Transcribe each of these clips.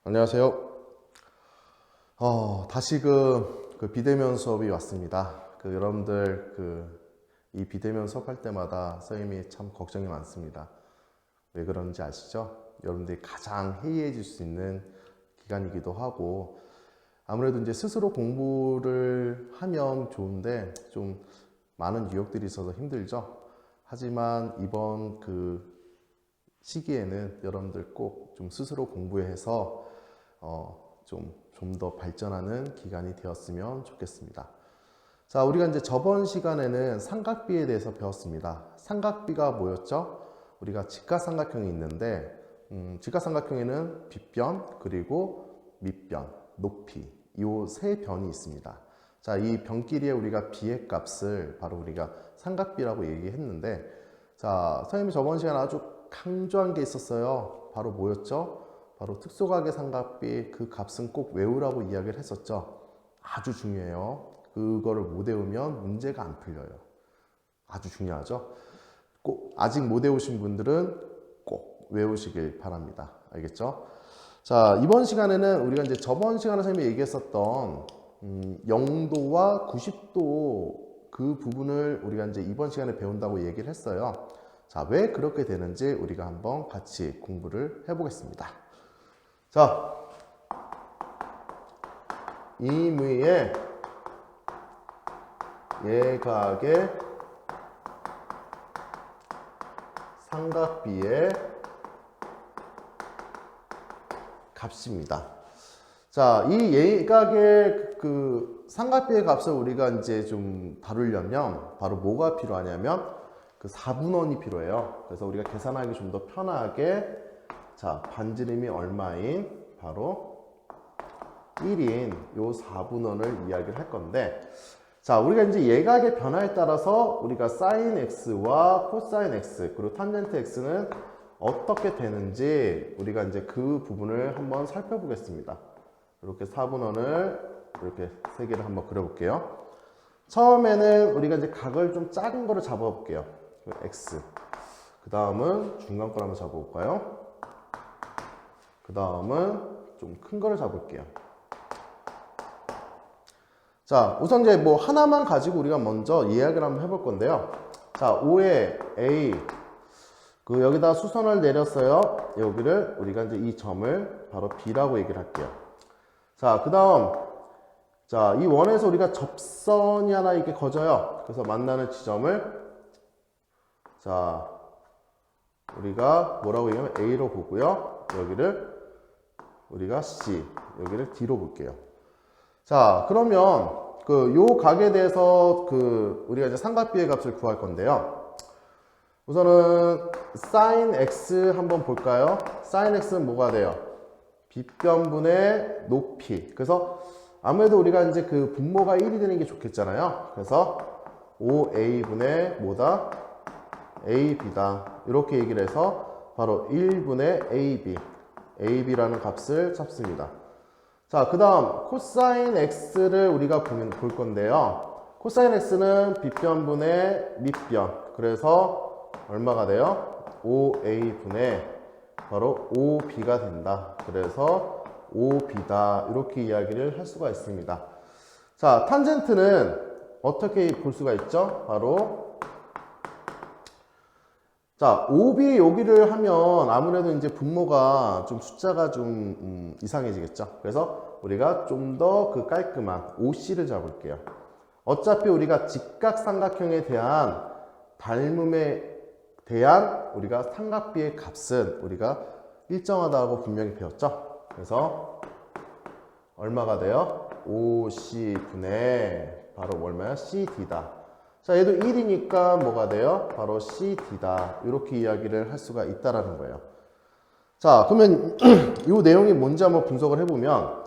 안녕하세요. 다시 그 비대면 수업이 왔습니다. 여러분들 이 비대면 수업할 때마다 선생님이 참 걱정이 많습니다. 왜 그런지 아시죠? 여러분들이 가장 해이해질 수 있는 기간이기도 하고, 아무래도 이제 스스로 공부를 하면 좋은데 좀 많은 유혹들이 있어서 힘들죠. 하지만 이번 시기에는 여러분들 꼭 좀 스스로 공부해서 좀 더 발전하는 기간이 되었으면 좋겠습니다. 자, 우리가 이제 저번 시간에는 삼각비에 대해서 배웠습니다. 삼각비가 뭐였죠? 우리가 직각삼각형이 있는데, 직각삼각형에는 빗변, 그리고 밑변, 높이, 이 세 변이 있습니다. 자, 이 변끼리의 우리가 비의 값을 바로 우리가 삼각비라고 얘기했는데, 자, 선생님이 저번 시간에 아주 강조한 게 있었어요. 바로 뭐였죠? 바로 특수각의 삼각비 그 값은 꼭 외우라고 이야기를 했었죠. 아주 중요해요. 그거를 못 외우면 문제가 안 풀려요. 아주 중요하죠. 꼭 아직 못 외우신 분들은 꼭 외우시길 바랍니다. 알겠죠? 자, 이번 시간에는 우리가 이제 저번 시간에 선생님이 얘기했었던 0도와 90도 그 부분을 우리가 이제 이번 시간에 배운다고 얘기를 했어요. 자, 왜 그렇게 되는지 우리가 한번 같이 공부를 해보겠습니다. 자, 임의의 예각의 삼각비의 값입니다. 자, 이 예각의 삼각비의 값을 우리가 이제 좀 다루려면 바로 뭐가 필요하냐면 4분원이 필요해요. 그래서 우리가 계산하기 좀 더 편하게, 자, 반지름이 얼마인 바로 1인 요 4분원을 이야기를 할 건데, 자, 우리가 이제 예각의 변화에 따라서 우리가 sin x와 cosine x 그리고 탄젠트 x는 어떻게 되는지 우리가 이제 그 부분을 한번 살펴보겠습니다. 이렇게 4분원을 이렇게 세 개를 한번 그려볼게요. 처음에는 우리가 이제 각을 좀 작은 거를 잡아볼게요. x. 그 다음은 중간 걸 한번 잡아볼까요? 그 다음은 좀 큰 거를 잡을게요. 자, 우선 이제 뭐 하나만 가지고 우리가 먼저 이야기를 한번 해볼 건데요. 자, 5의 a, 여기다 수선을 내렸어요. 여기를 우리가 이제 이 점을 바로 b라고 얘기를 할게요. 자, 그 다음, 자, 이 원에서 우리가 접선이 하나 이렇게 거져요. 그래서 만나는 지점을, 자, 우리가 뭐라고 얘기하면 a로 보고요. 여기를 우리가 c, 여기를 d로 볼게요. 자, 그러면 요 각에 대해서 우리가 이제 삼각비의 값을 구할 건데요. 우선은 sin x 한번 볼까요? sin x는 뭐가 돼요? 빗변분의 높이. 그래서 아무래도 우리가 이제 분모가 1이 되는 게 좋겠잖아요. 그래서 5a분의 뭐다? ab다. 이렇게 얘기를 해서 바로 1분의 ab. ab라는 값을 잡습니다. 자, 그 다음 코사인 x를 우리가 볼 건데요. 코사인 x는 빗변분의 밑변. 그래서 얼마가 돼요? 5a분의 바로 5b가 된다. 그래서 5b다. 이렇게 이야기를 할 수가 있습니다. 자, 탄젠트는 어떻게 볼 수가 있죠? 바로 자, 5b 여기를 하면 아무래도 이제 분모가 좀 숫자가 좀 이상해지겠죠. 그래서 우리가 좀 더 깔끔한 5c를 잡을게요. 어차피 우리가 직각삼각형에 대한 닮음에 대한 우리가 삼각비의 값은 우리가 일정하다고 분명히 배웠죠. 그래서 얼마가 돼요? 5c분의 바로 얼마야? cd다. 자, 얘도 1이니까 뭐가 돼요? 바로 CD다. 이렇게 이야기를 할 수가 있다라는 거예요. 자, 그러면 이 내용이 뭔지 한번 분석을 해보면,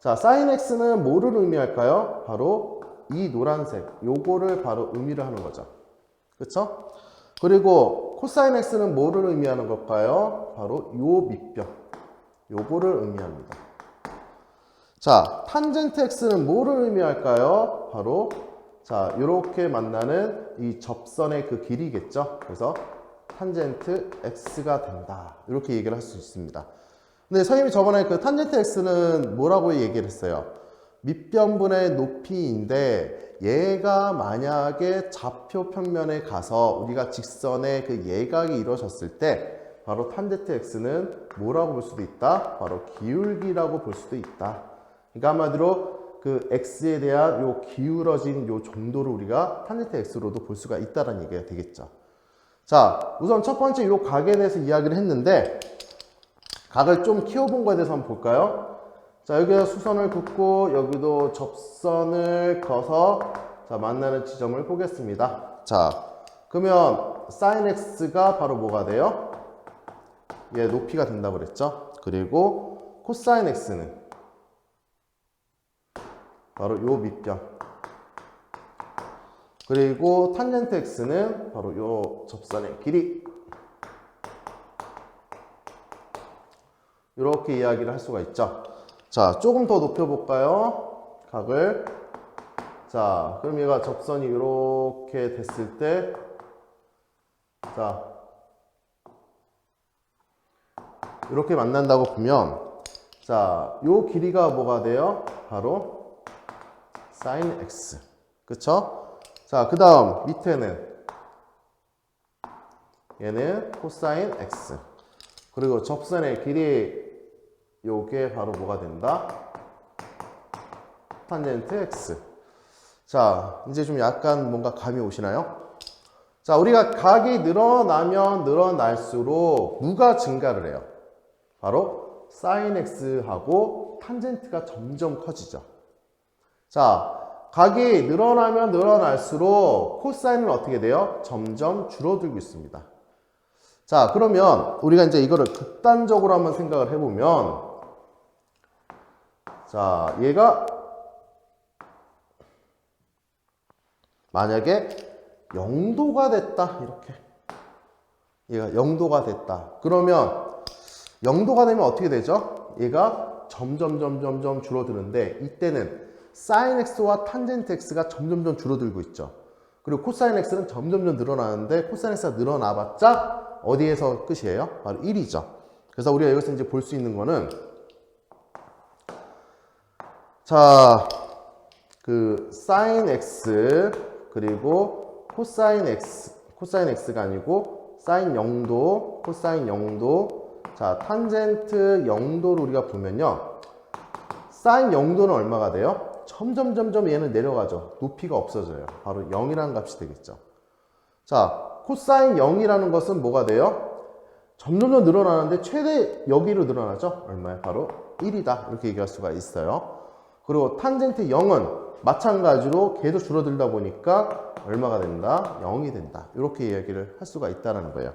자, sin x는 뭐를 의미할까요? 바로 이 노란색, 요거를 바로 의미를 하는 거죠. 그쵸? 그리고 cosine x는 뭐를 의미하는 걸까요? 바로 요 밑변, 요거를 의미합니다. 자, 탄젠트 x는 뭐를 의미할까요? 바로 자, 이렇게 만나는 이 접선의 길이겠죠. 그래서 탄젠트 x가 된다. 이렇게 얘기를 할 수 있습니다. 근데 선생님이 저번에 그 탄젠트 x는 뭐라고 얘기를 했어요? 밑변분의 높이인데 얘가 만약에 좌표 평면에 가서 우리가 직선의 그 예각이 이루어졌을 때 바로 탄젠트 x는 뭐라고 볼 수도 있다? 바로 기울기라고 볼 수도 있다. 그러니까 한마디로 그 x에 대한 요 기울어진 요 정도를 우리가 탄젠트 x로도 볼 수가 있다는 얘기가 되겠죠. 자, 우선 첫 번째 요 각에 대해서 이야기를 했는데 각을 좀 키워본 거에 대해서 한번 볼까요? 자, 여기가 수선을 긋고 여기도 접선을 그어서 자, 만나는 지점을 보겠습니다. 자, 그러면 sin x가 바로 뭐가 돼요? 얘 높이가 된다고 그랬죠? 그리고 코사인 x는 바로 요 밑변. 그리고 탄젠트 x는 바로 요 접선의 길이. 이렇게 이야기를 할 수가 있죠. 자, 조금 더 높여볼까요? 각을. 자, 그럼 얘가 접선이 이렇게 됐을 때, 자, 이렇게 만난다고 보면, 자, 요 길이가 뭐가 돼요? 바로 sin x. 그쵸? 자, 그 다음 밑에는 얘는 코사인 x. 그리고 접선의 길이 요게 바로 뭐가 된다? 탄젠트 x. 자, 이제 좀 약간 뭔가 감이 오시나요? 자, 우리가 각이 늘어나면 늘어날수록 누가 증가를 해요? 바로 sin x하고 탄젠트가 점점 커지죠. 자, 각이 늘어나면 늘어날수록 코사인은 어떻게 돼요? 점점 줄어들고 있습니다. 자, 그러면 우리가 이제 이거를 극단적으로 한번 생각을 해보면, 자, 얘가 만약에 0도가 됐다, 이렇게. 얘가 0도가 됐다. 그러면 0도가 되면 어떻게 되죠? 얘가 점점 줄어드는데 이때는 sin x와 탄젠트 x가 점점 줄어들고 있죠. 그리고 코사인 x는 점점 늘어나는데 코사인 x가 늘어나봤자 어디에서 끝이에요? 바로 1이죠. 그래서 우리가 여기서 이제 볼 수 있는 거는 자, 그 sin x 그리고 코사인 x가 아니고 sin 0도, 코사인 0도, 자, 탄젠트 0도를 우리가 보면요. sin 0도는 얼마가 돼요? 점점 얘는 내려가죠. 높이가 없어져요. 바로 0이라는 값이 되겠죠. 자, 코사인 0이라는 것은 뭐가 돼요? 점점 늘어나는데 최대 여기로 늘어나죠? 얼마에? 바로 1이다. 이렇게 얘기할 수가 있어요. 그리고 탄젠트 0은 마찬가지로 계속 줄어들다 보니까 얼마가 된다? 0이 된다. 이렇게 이야기를 할 수가 있다는 거예요.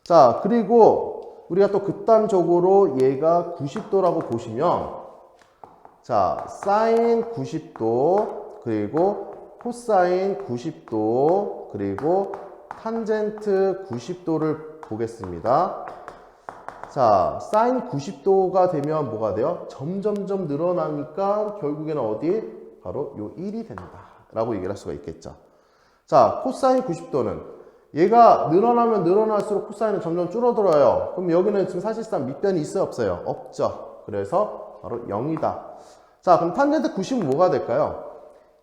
자, 그리고 우리가 또 극단적으로 얘가 90도라고 보시면 자, 사인 90도, 그리고 코사인 90도, 그리고 탄젠트 90도를 보겠습니다. 자, 사인 90도가 되면 뭐가 돼요? 점점 늘어나니까 결국에는 어디? 바로 요 1이 된다. 라고 얘기를 할 수가 있겠죠. 자, 코사인 90도는 얘가 늘어나면 늘어날수록 코사인은 점점 줄어들어요. 그럼 여기는 지금 사실상 밑변이 있어요? 없어요? 없죠. 그래서 바로 0이다. 자, 그럼 탄젠트 90은 뭐가 될까요?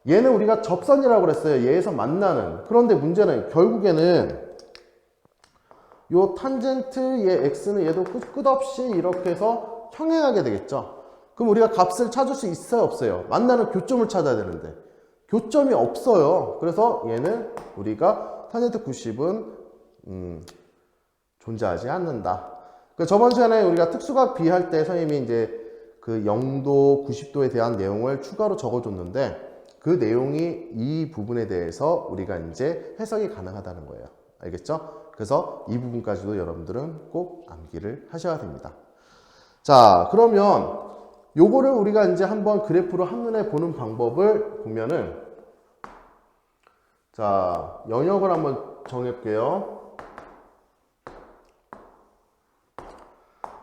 얘는 우리가 접선이라고 그랬어요. 얘에서 만나는. 그런데 문제는 결국에는 요 탄젠트 얘 x는 얘도 끝없이 이렇게 해서 평행하게 되겠죠. 그럼 우리가 값을 찾을 수 있어요? 없어요? 만나는 교점을 찾아야 되는데 교점이 없어요. 그래서 얘는 우리가 탄젠트 90은 존재하지 않는다. 저번 시간에 우리가 특수각 비할 때 선생님이 이제 그 0도, 90도에 대한 내용을 추가로 적어줬는데 그 내용이 이 부분에 대해서 우리가 이제 해석이 가능하다는 거예요. 알겠죠? 그래서 이 부분까지도 여러분들은 꼭 암기를 하셔야 됩니다. 자, 그러면 요거를 우리가 이제 한번 그래프로 한눈에 보는 방법을 보면은 자, 영역을 한번 정해볼게요.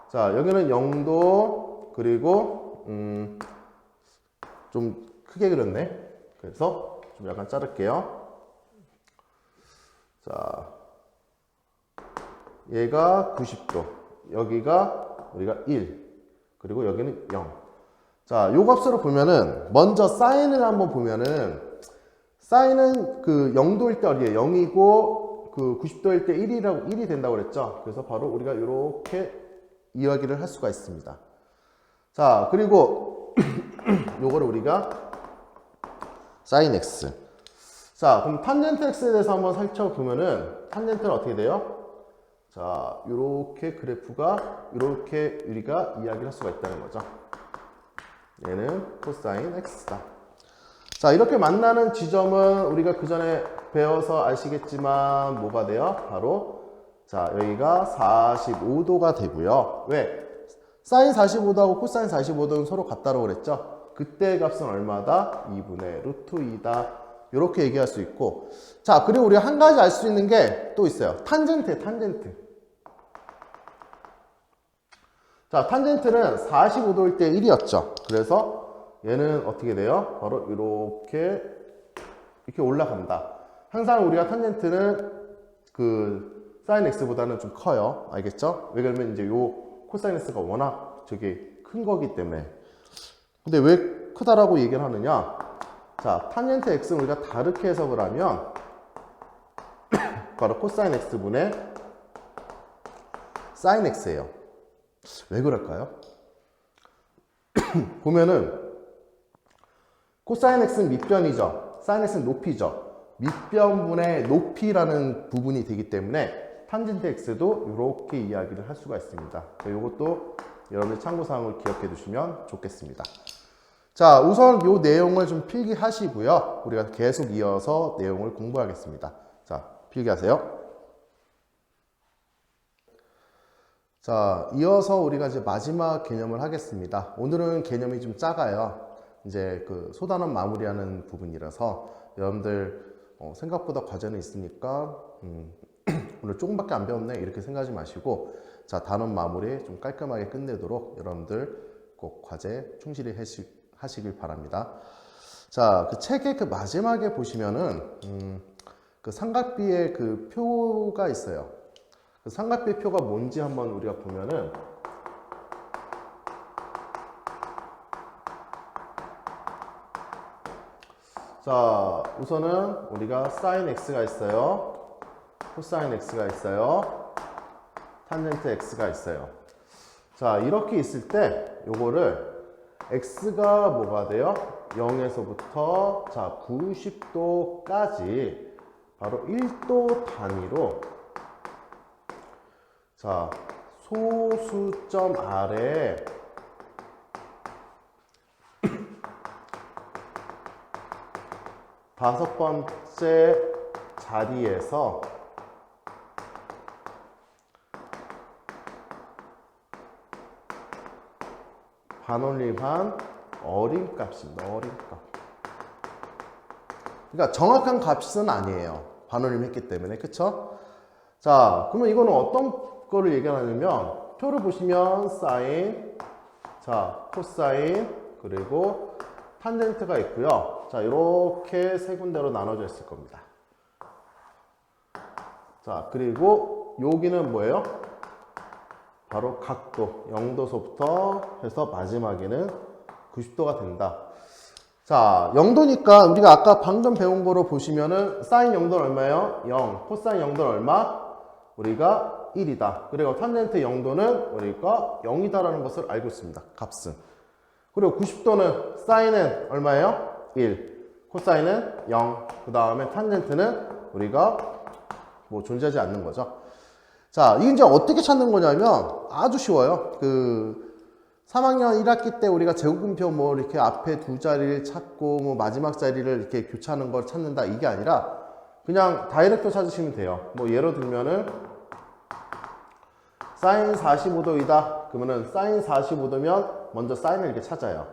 자, 여기는 0도 그리고 좀 크게 그렸네. 그래서 좀 약간 자를게요. 자, 얘가 90도, 여기가 우리가 1, 그리고 여기는 0. 자, 요 값으로 보면은 먼저 사인을 한번 보면은 사인은 그 0도일 때 어디에 0이고 그 90도일 때 1이 된다고 그랬죠. 그래서 바로 우리가 이렇게 이야기를 할 수가 있습니다. 자, 그리고 요거를 우리가 sin x. 자, 그럼 탄젠트 x에 대해서 한번 살펴보면은 탄젠트는 어떻게 돼요? 자, 요렇게 그래프가 요렇게 우리가 이야기를 할 수가 있다는 거죠. 얘는 코사인 x다. 자, 이렇게 만나는 지점은 우리가 그 전에 배워서 아시겠지만 뭐가 돼요? 바로 자, 여기가 45도가 되고요. 왜? 사인 45도하고 코사인 45도는 서로 같다고 그랬죠? 그때 값은 얼마다? 2분의 루트 2다. 이렇게 얘기할 수 있고, 자, 그리고 우리가 한 가지 알 수 있는 게 또 있어요. 탄젠트. 자, 탄젠트는 45도일 때 1이었죠. 그래서 얘는 어떻게 돼요? 바로 이렇게 올라간다. 항상 우리가 탄젠트는 그 사인 x보다는 좀 커요. 알겠죠? 왜냐면 이제 요 코사인 x가 워낙 저게 큰 거기 때문에. 근데 왜 크다라고 얘기를 하느냐? 자, 탄젠트 x는 우리가 다르게 해석을 하면 바로 코사인 x분의 사인 x예요. 왜 그럴까요? 보면은 코사인 x는 밑변이죠. 사인 x는 높이죠. 밑변분의 높이라는 부분이 되기 때문에 탄젠트 x도 이렇게 이야기를 할 수가 있습니다. 이것도 여러분들 참고사항을 기억해 두시면 좋겠습니다. 자, 우선 이 내용을 좀 필기하시고요. 우리가 계속 이어서 내용을 공부하겠습니다. 자, 필기하세요. 자, 이어서 우리가 이제 마지막 개념을 하겠습니다. 오늘은 개념이 좀 작아요. 이제 그 소단원 마무리하는 부분이라서 여러분들 생각보다 과제는 있으니까 오늘 조금밖에 안 배웠네 이렇게 생각하지 마시고, 자, 단원 마무리 좀 깔끔하게 끝내도록 여러분들 꼭 과제 충실히 하시길 바랍니다. 자, 그 책의 그 마지막에 보시면은 그 삼각비의 그 표가 있어요. 그 삼각비 표가 뭔지 한번 우리가 보면은 자, 우선은 우리가 sin x가 있어요. 코사인 x가 있어요. 탄젠트 x가 있어요. 자, 이렇게 있을 때 요거를 x가 뭐가 돼요? 0에서부터 자 90도까지 바로 1도 단위로 자 소수점 아래 다섯 번째 자리에서 반올림한 어림값입니다. 어림값. 그러니까 정확한 값은 아니에요. 반올림 했기 때문에. 그쵸? 자, 그러면 이거는 어떤 거를 얘기하냐면 표를 보시면 사인, 자, 코사인, 그리고 탄젠트가 있고요. 자, 이렇게 세 군데로 나눠져 있을 겁니다. 자, 그리고 여기는 뭐예요? 바로 각도 0도서부터 해서 마지막에는 90도가 된다. 자, 0도니까 우리가 아까 방금 배운 거로 보시면은 사인 0도는 얼마예요? 0. 코사인 0도는 얼마? 우리가 1이다. 그리고 탄젠트 0도는 우리가 0이다라는 것을 알고 있습니다. 값은. 그리고 90도는 사인은 얼마예요? 1. 코사인은 0. 그 다음에 탄젠트는 우리가 뭐 존재하지 않는 거죠. 자, 이게 이제 어떻게 찾는 거냐면 아주 쉬워요. 그 3학년 1학기 때 우리가 제곱근표 뭐 이렇게 앞에 두 자리를 찾고 뭐 마지막 자리를 이렇게 교차하는 걸 찾는다 이게 아니라 그냥 다이렉트 찾으시면 돼요. 뭐 예로 들면은 사인 45도이다. 그러면은 사인 45도면 먼저 사인을 이렇게 찾아요.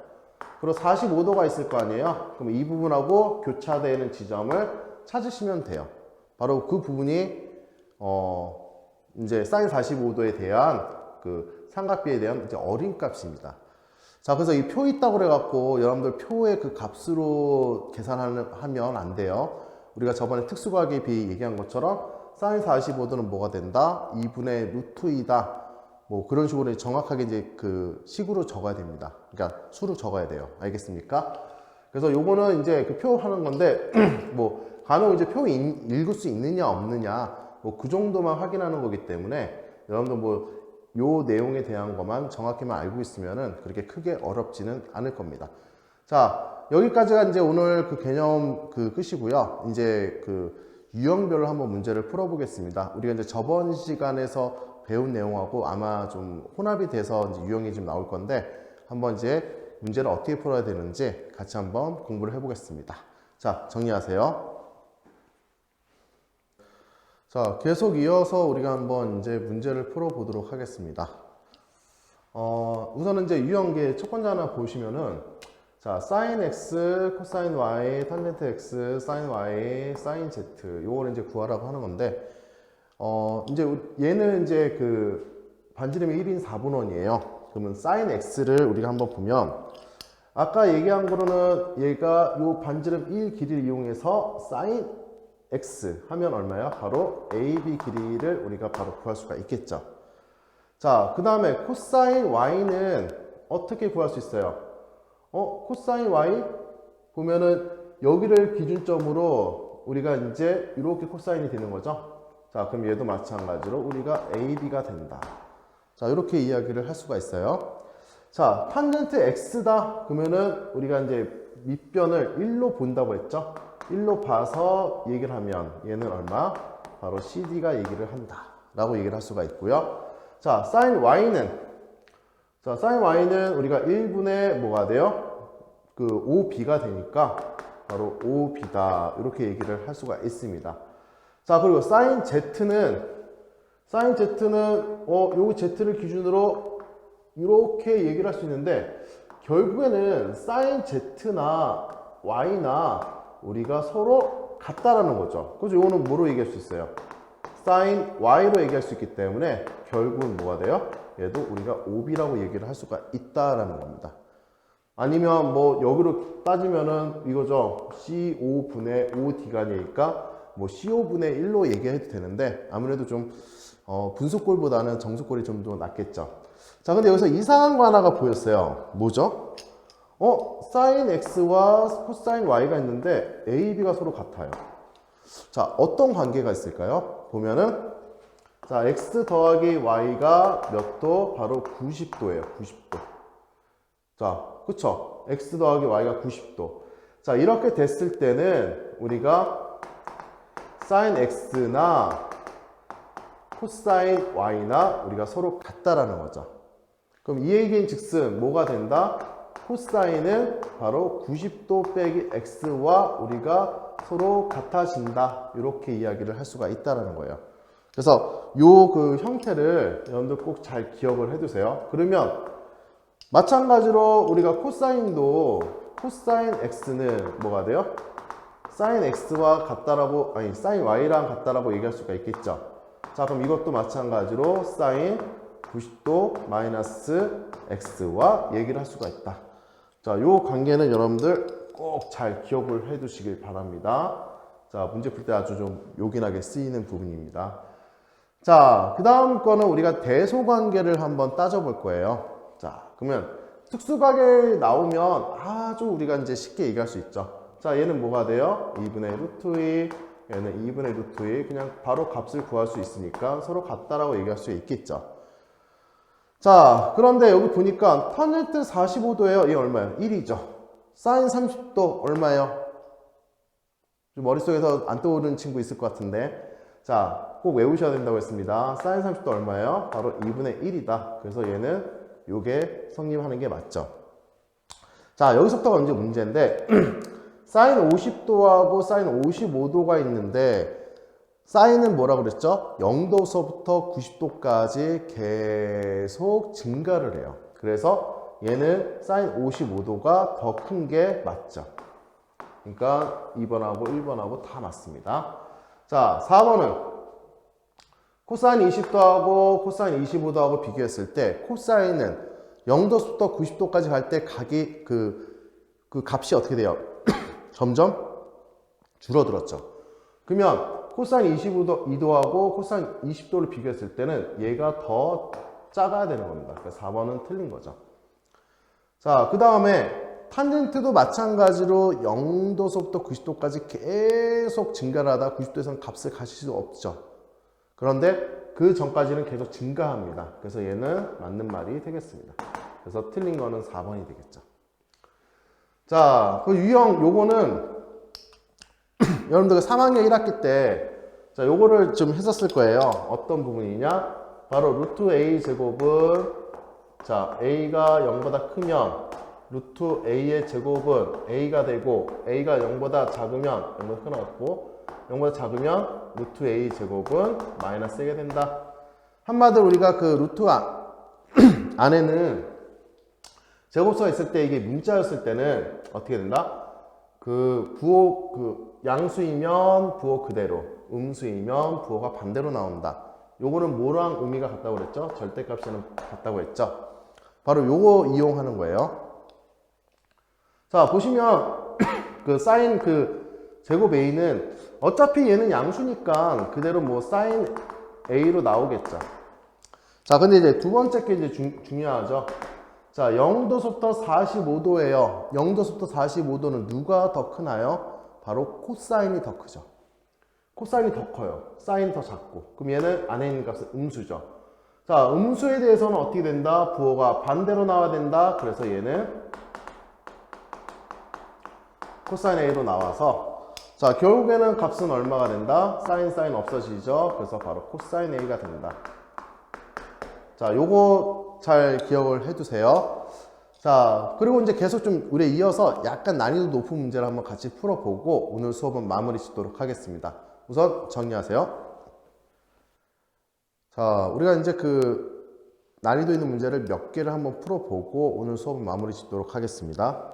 그리고 45도가 있을 거 아니에요. 그럼 이 부분하고 교차되는 지점을 찾으시면 돼요. 바로 그 부분이 이제 사인 45도에 대한 그 삼각비에 대한 이제 어림값입니다. 자, 그래서 이 표 있다고 그래갖고 여러분들 표의 그 값으로 계산하면 안 돼요. 우리가 저번에 특수과학에 비해 얘기한 것처럼 사인 45도는 뭐가 된다? 2분의 루트 2다. 뭐 그런 식으로 정확하게 이제 그 식으로 적어야 됩니다. 그러니까 수로 적어야 돼요. 알겠습니까? 그래서 요거는 이제 그 표 하는 건데 뭐 간혹 이제 표 읽을 수 있느냐 없느냐 뭐 그 정도만 확인하는 거기 때문에 여러분들 뭐 요 내용에 대한 것만 정확히만 알고 있으면은 그렇게 크게 어렵지는 않을 겁니다. 자, 여기까지가 이제 오늘 그 개념 그 끝이고요. 이제 그 유형별로 한번 문제를 풀어보겠습니다. 우리가 이제 저번 시간에서 배운 내용하고 아마 좀 혼합이 돼서 이제 유형이 좀 나올 건데 한번 이제 문제를 어떻게 풀어야 되는지 같이 한번 공부를 해보겠습니다. 자, 정리하세요. 자, 계속 이어서 우리가 한번 이제 문제를 풀어보도록 하겠습니다. 우선은 이제 유형계 첫 번째 하나 보시면은 자, sin x, cosine y, 탄젠트 x, sin y, sin z 요거를 이제 구하라고 하는 건데 이제 얘는 이제 그 반지름이 1인 4분원이에요. 그러면 sin x를 우리가 한번 보면 아까 얘기한 거로는 얘가 요 반지름 1 길이를 이용해서 sin x 하면 얼마야? 바로 AB 길이를 우리가 바로 구할 수가 있겠죠. 자, 그 다음에 코사인 y는 어떻게 구할 수 있어요? 코사인 y 보면은 여기를 기준점으로 우리가 이제 이렇게 코사인이 되는 거죠. 자, 그럼 얘도 마찬가지로 우리가 AB가 된다. 자, 이렇게 이야기를 할 수가 있어요. 자, 탄젠트 x다 그러면은 우리가 이제 밑변을 1로 본다고 했죠. 1로 봐서 얘기를 하면 얘는 얼마? 바로 CD가 얘기를 한다 라고 얘기를 할 수가 있고요. 자, sin y는 자, sin y는 우리가 1분의 뭐가 돼요? 그 5b가 되니까 바로 5b다 이렇게 얘기를 할 수가 있습니다. 자, 그리고 sin z는 요 z를 기준으로 이렇게 얘기를 할 수 있는데 결국에는 sin z나 y나 우리가 서로 같다라는 거죠. 그죠? 이거는 뭐로 얘기할 수 있어요? sin y로 얘기할 수 있기 때문에 결국은 뭐가 돼요? 얘도 우리가 5b라고 얘기를 할 수가 있다라는 겁니다. 아니면 뭐 여기로 따지면은 이거죠. C5분의 5D가니까 뭐 C5분의 1로 얘기해도 되는데 아무래도 좀 분수꼴보다는 정수꼴이 좀 더 낫겠죠. 자, 근데 여기서 이상한 거 하나가 보였어요. 뭐죠? sin x와 cosine y가 있는데 a, b가 서로 같아요. 자, 어떤 관계가 있을까요? 보면은 자, x 더하기 y가 몇 도? 바로 90도예요. 90도. 자, 그쵸? x 더하기 y가 90도. 자, 이렇게 됐을 때는 우리가 sin x나 cosine y나 우리가 서로 같다라는 거죠. 그럼 이 얘기인 즉슨 뭐가 된다? 코사인은 바로 90도 빼기 x와 우리가 서로 같아진다. 이렇게 이야기를 할 수가 있다는 거예요. 그래서 요 그 형태를 여러분들 꼭 잘 기억을 해두세요. 그러면 마찬가지로 우리가 코사인도 코사인 x는 뭐가 돼요? 사인 x와 같다라고 아니 사인 y랑 같다라고 얘기할 수가 있겠죠. 자, 그럼 이것도 마찬가지로 사인 90도 마이너스 x와 얘기를 할 수가 있다. 자, 요 관계는 여러분들 꼭 잘 기억을 해 두시길 바랍니다. 자, 문제 풀 때 아주 좀 요긴하게 쓰이는 부분입니다. 자, 그 다음 거는 우리가 대소관계를 한번 따져볼 거예요. 자, 그러면 특수관계 나오면 아주 우리가 이제 쉽게 얘기할 수 있죠. 자, 얘는 뭐가 돼요? 2분의 루트 2, 얘는 2분의 루트 2. 그냥 바로 값을 구할 수 있으니까 서로 같다라고 얘기할 수 있겠죠. 자, 그런데 여기 보니까 탄젠트 45도예요. 얘 얼마예요? 1이죠. 사인 30도 얼마예요? 좀 머릿속에서 안 떠오르는 친구 있을 것 같은데. 자, 꼭 외우셔야 된다고 했습니다. 사인 30도 얼마예요? 바로 2분의 1이다. 그래서 얘는 요게 성립하는 게 맞죠. 자, 여기서부터가 이제 문제인데 사인 50도하고 사인 55도가 있는데 사인은 뭐라 그랬죠? 0도서부터 90도까지 계속 증가를 해요. 그래서 얘는 사인 55도가 더 큰 게 맞죠. 그러니까 2번하고 1번하고 다 맞습니다. 자, 4번은 코사인 20도하고 코사인 25도하고 비교했을 때 코사인은 0도부터 90도까지 갈 때 각이 그 값이 어떻게 돼요? 점점 줄어들었죠. 그러면 코사인 25도하고 코사인 20도를 비교했을 때는 얘가 더 작아야 되는 겁니다. 그래서 4번은 틀린 거죠. 자, 그 다음에 탄젠트도 마찬가지로 0도서부터 90도까지 계속 증가를 하다 90도에서는 값을 가실 수 없죠. 그런데 그 전까지는 계속 증가합니다. 그래서 얘는 맞는 말이 되겠습니다. 그래서 틀린 거는 4번이 되겠죠. 자, 그 유형 요거는 여러분들 3학년 1학기 때 자, 요거를 좀 했었을 거예요. 어떤 부분이냐? 바로 루트 a 제곱은 자, a가 0보다 크면 루트 a의 제곱은 a가 되고 a가 0보다 작으면 0보다 크나갔고 0보다 작으면 루트 a 제곱은 마이너스 1이 된다. 한마디로 우리가 그 루트 안에는 제곱수가 있을 때 이게 문자였을 때는 어떻게 된다? 그 부호 그 양수이면 부호 그대로, 음수이면 부호가 반대로 나온다. 요거는 뭐랑 의미가 같다고 그랬죠? 절대값이랑 같다고 했죠? 바로 요거 이용하는 거예요. 자, 보시면 그 사인 그 제곱 a는 어차피 얘는 양수니까 그대로 뭐 사인 a로 나오겠죠. 자, 근데 이제 두 번째 게 이제 중요하죠. 자, 0도부터 45도예요. 0도부터 45도는 누가 더 크나요? 바로 코사인이 더 크죠. 코사인이 더 커요. 사인이 더 작고. 그럼 얘는 안에 있는 값은 음수죠. 자, 음수에 대해서는 어떻게 된다? 부호가 반대로 나와야 된다. 그래서 얘는 코사인 A로 나와서 자, 결국에는 값은 얼마가 된다? 사인 없어지죠. 그래서 바로 코사인 A가 된다. 자, 요거 잘 기억을 해두세요. 자, 그리고 이제 계속 좀 우리 이어서 약간 난이도 높은 문제를 한번 같이 풀어보고 오늘 수업은 마무리 짓도록 하겠습니다. 우선 정리하세요. 자, 우리가 이제 그 난이도 있는 문제를 몇 개를 한번 풀어보고 오늘 수업은 마무리 짓도록 하겠습니다.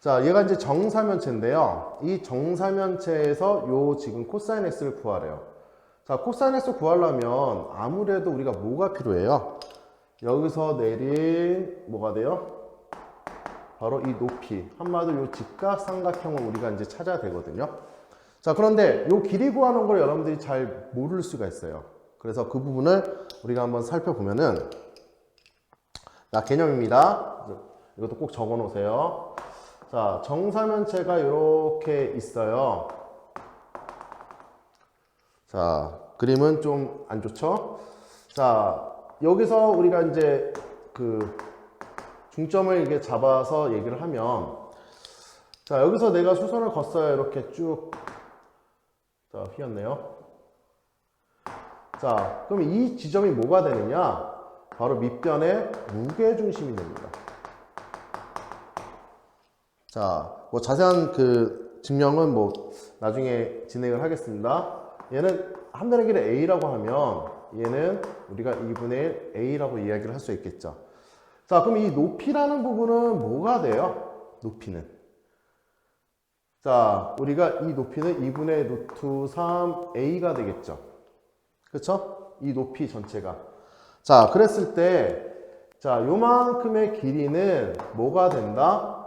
자, 얘가 이제 정사면체인데요. 이 정사면체에서 요 지금 코사인 x를 구하래요. 자, 코사인 x 구하려면 아무래도 우리가 뭐가 필요해요? 여기서 내린 뭐가 돼요? 바로 이 높이. 한마디로 요 직각삼각형을 우리가 이제 찾아야 되거든요. 자, 그런데 요 길이 구하는 걸 여러분들이 잘 모를 수가 있어요. 그래서 그 부분을 우리가 한번 살펴보면은 자, 개념입니다. 이것도 꼭 적어 놓으세요. 자, 정사면체가 이렇게 있어요. 자, 그림은 좀 안 좋죠? 자, 여기서 우리가 이제 그 중점을 이게 잡아서 얘기를 하면 자, 여기서 내가 수선을 걷어요. 이렇게 쭉. 자, 휘었네요. 자, 그럼 이 지점이 뭐가 되느냐? 바로 밑변의 무게중심이 됩니다. 자, 뭐 자세한 그 증명은 뭐 나중에 진행을 하겠습니다. 얘는 함변의 길이 a라고 하면 얘는 우리가 2분의 1 a라고 이야기를 할 수 있겠죠. 자, 그럼 이 높이라는 부분은 뭐가 돼요? 높이는. 자, 우리가 이 높이는 2분의 루트 3a가 되겠죠. 그쵸? 이 높이 전체가. 자, 그랬을 때, 자, 요만큼의 길이는 뭐가 된다?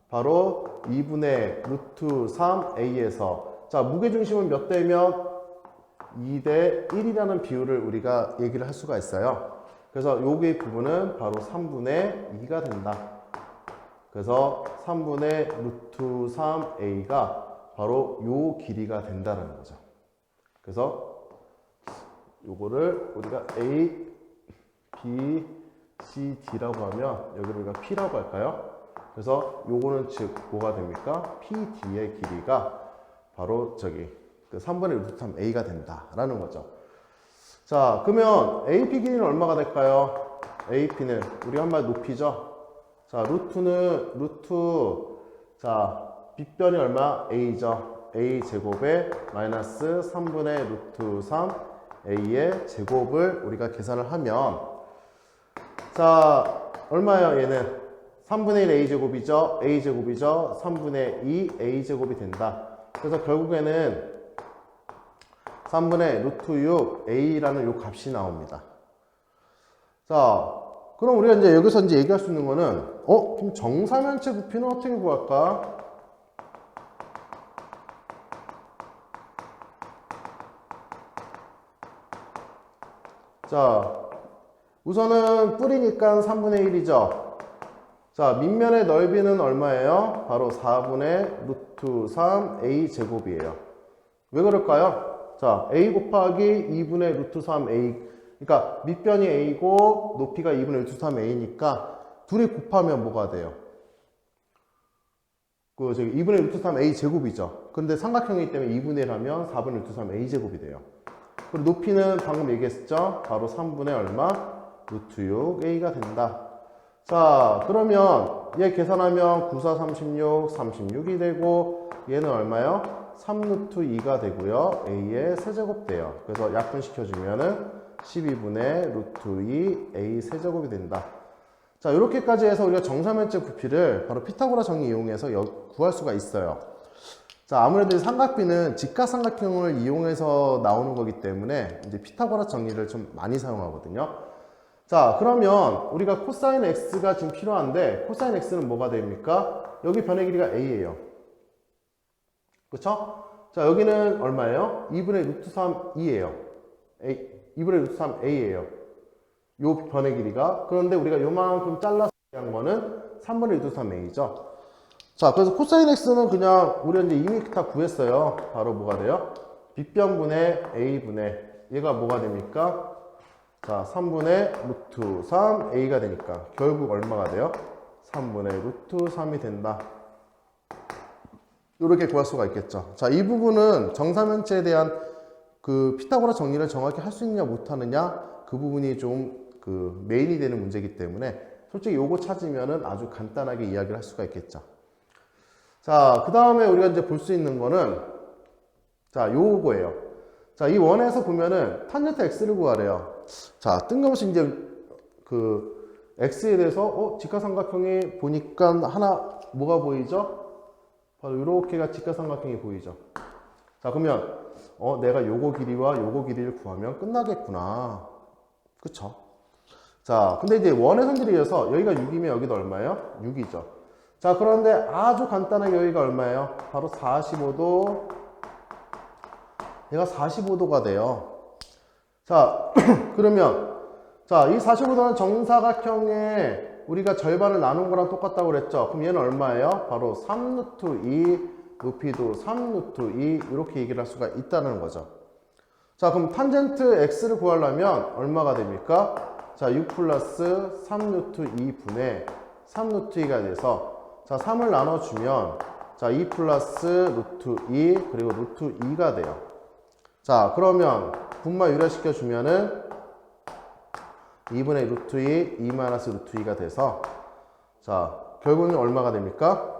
바로 2분의 루트 3a에서 자, 무게중심은 몇 대면 2대 1이라는 비율을 우리가 얘기를 할 수가 있어요. 그래서 여기 부분은 바로 3분의 2가 된다. 그래서 3분의 루트 3a가 바로 요 길이가 된다는 거죠. 그래서 요거를 우리가 a, b, c, d라고 하면 여기를 우리가 p라고 할까요? 그래서 요거는 즉 뭐가 됩니까? PD의 길이가 바로 저기 그 3분의 루트 3a가 된다라는 거죠. 자, 그러면 AP 길이는 얼마가 될까요? AP는 우리 한마디 높이죠. 자, 자, 빗변이 얼마? a죠. a 제곱에 마이너스 3분의 루트 3a의 제곱을 우리가 계산을 하면 자, 얼마예요? 얘는 3분의 1 a제곱이죠. a제곱이죠. 3분의 2 a제곱이 된다. 그래서 결국에는 3분의 루트 6 a라는 요 값이 나옵니다. 자, 그럼 우리가 이제 여기서 이제 얘기할 수 있는 거는 그럼 정사면체 부피는 어떻게 구할까? 자, 우선은 뿌리니까 3분의 1이죠. 자, 밑면의 넓이는 얼마예요? 바로 4분의 루트 3 a 제곱이에요. 왜 그럴까요? 자, a 곱하기 2분의 루트 3 a, 그러니까 밑변이 a고 높이가 2분의 루트 3 a니까 둘이 곱하면 뭐가 돼요? 그 저기 2분의 루트 3 a 제곱이죠. 근데 삼각형이기 때문에 2분의 1 하면 4분의 루트 3 a 제곱이 돼요. 그리고 높이는 방금 얘기했죠? 바로 3분의 얼마? 루트 6 a가 된다. 자, 그러면 얘 계산하면 9, 4, 36, 36이 되고 얘는 얼마요? 3루트 2가 되고요. a의 세제곱 돼요. 그래서 약분시켜주면은 12분의 루트 2 a 세제곱이 된다. 자, 이렇게까지 해서 우리가 정사면적 부피를 바로 피타고라 정리 이용해서 구할 수가 있어요. 자, 아무래도 삼각비는 직각삼각형을 이용해서 나오는 거기 때문에 이제 피타고라 정리를 좀 많이 사용하거든요. 자, 그러면 우리가 코사인 x가 지금 필요한데 코사인 x는 뭐가 됩니까? 여기 변의 길이가 a예요. 그쵸? 자, 여기는 얼마예요? 2분의 루트 3 2예요. 2분의 루트 3 a예요. 요 변의 길이가. 그런데 우리가 요만큼 잘라서 한 거는 3분의 루트 3 a죠. 자, 그래서 코사인 x는 그냥 우리가 이제 이미 다 구했어요. 바로 뭐가 돼요? 빗변분의 a분의 얘가 뭐가 됩니까? 자, 3분의 루트 3 a가 되니까 결국 얼마가 돼요? 3분의 루트 3이 된다. 이렇게 구할 수가 있겠죠. 자, 이 부분은 정사면체에 대한 그 피타고라 정리를 정확히 할 수 있느냐 못하느냐 그 부분이 좀 그 메인이 되는 문제이기 때문에 솔직히 요거 찾으면은 아주 간단하게 이야기를 할 수가 있겠죠. 자, 그 다음에 우리가 이제 볼 수 있는 거는 자, 요거예요. 자, 이 원에서 보면은 탄젠트 x를 구하래요. 자, 뜬금없이 이제 그 x에 대해서 직각삼각형이 보니까 하나 뭐가 보이죠? 바로 이렇게가 직각삼각형이 보이죠. 자, 그러면 내가 요거 길이와 요거 길이를 구하면 끝나겠구나. 그쵸? 자, 근데 이제 원의 성질이어서 여기가 6이면 여기도 얼마예요? 6이죠. 자, 그런데 아주 간단하게 여기가 얼마예요? 바로 45도. 얘가 45도가 돼요. 자, 그러면 자, 이 45도는 정사각형의 우리가 절반을 나눈 거랑 똑같다고 그랬죠. 그럼 얘는 얼마예요? 바로 3루트 2, 높이도 3루트 2 이렇게 얘기를 할 수가 있다는 거죠. 자, 그럼 탄젠트 x를 구하려면 얼마가 됩니까? 자, 6 플러스 3루트 2분의 3루트 2가 돼서 자, 3을 나눠주면 자, 2 플러스 루트 2 그리고 루트 2가 돼요. 자, 그러면 분모 유래시켜주면은 2분의 루트 2, 2 마이너스 루트 2가 돼서 자, 결국은 얼마가 됩니까?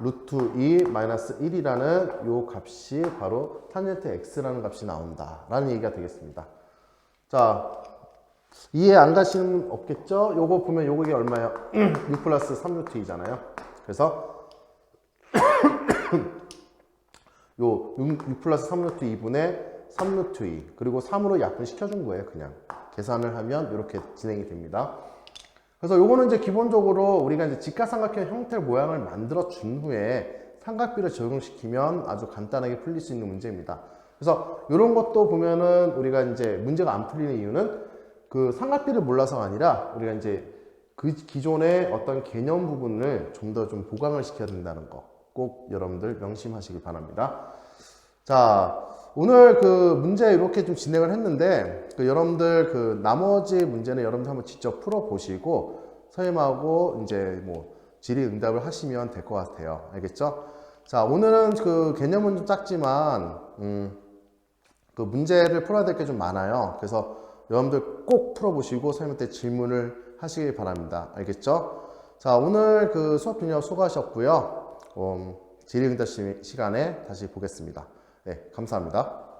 루트 2 마이너스 1이라는 요 값이 바로 탄젠트 x라는 값이 나온다 라는 얘기가 되겠습니다. 자, 이해 안 가시는 분 없겠죠? 요거 보면 요게 얼마예요? 6 플러스 3루트 2잖아요. 그래서 요 6 플러스 3루트 2분의 3루트 2 그리고 3으로 약분시켜준 거예요. 그냥 계산을 하면 이렇게 진행이 됩니다. 그래서 요거는 이제 기본적으로 우리가 이제 직각삼각형 형태 모양을 만들어 준 후에 삼각비를 적용시키면 아주 간단하게 풀릴 수 있는 문제입니다. 그래서 이런 것도 보면은 우리가 이제 문제가 안 풀리는 이유는 그 삼각비를 몰라서가 아니라 우리가 이제 그 기존의 어떤 개념 부분을 좀 더 좀 보강을 시켜야 된다는 거 꼭 여러분들 명심하시기 바랍니다. 자, 오늘 그 문제 이렇게 좀 진행을 했는데 그 여러분들 그 나머지 문제는 여러분들 한번 직접 풀어 보시고 선생님하고 이제 뭐 질의응답을 하시면 될 것 같아요. 알겠죠? 자, 오늘은 그 개념은 좀 작지만 그 문제를 풀어야 될 게 좀 많아요. 그래서 여러분들 꼭 풀어보시고 선생님한테 질문을 하시길 바랍니다. 알겠죠? 자, 오늘 그 수업 분야 수고하셨고요. 질의응답 시간에 다시 보겠습니다. 네, 감사합니다.